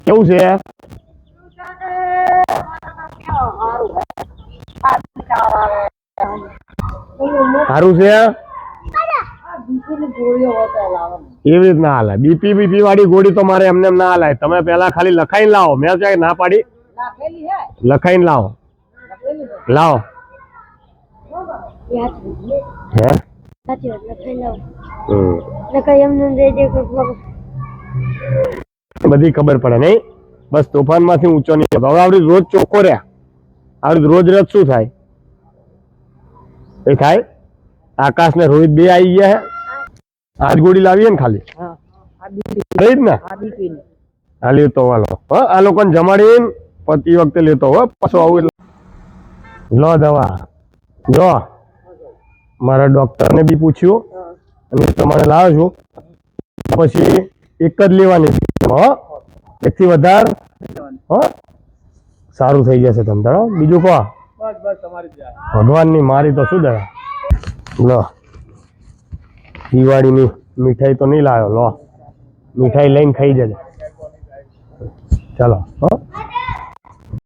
કેવું છે? સારું છે એવી રીત ના હાલે. બીપી વાળી ગોળી તો મારે એમને ના હાલે. તમે પેલા ખાલી લખાઈને લાવો. મેં ક્યાંય ના પાડી? લખાઈને લાવો. લાવો હે બધી ખબર પડે નહીં. બસ તોફાન માંથી ઊંચો નહીં. હવે આવડી રોજ ચોખ્ખો રહ્યા. આવડી રોજ રોજ શું થાય? એ થાય. આકાશ ને રોહિત બે આવી ગયા હે. આજ ગોળી લાવીએ ને ખાલી જ ને હા લેતો વાલો. આ લોકોને જમાડીને પતિ વખતે લેતો હો પાછો આવું એટલે લો દવા. જો મારા ડોક્ટર ને બી પૂછ્યું અને તમારે લાવો છો પછી એક જ લેવાની. એકથી વધારે સારું થઈ જશે તમ તારો. બીજું કહો ભગવાનની મારી તો શું દયા. લો દિવાળીની મીઠાઈ તો નહીં લાવ્યો. લો મીઠાઈ લઈને ખાઈ જજે. ચાલો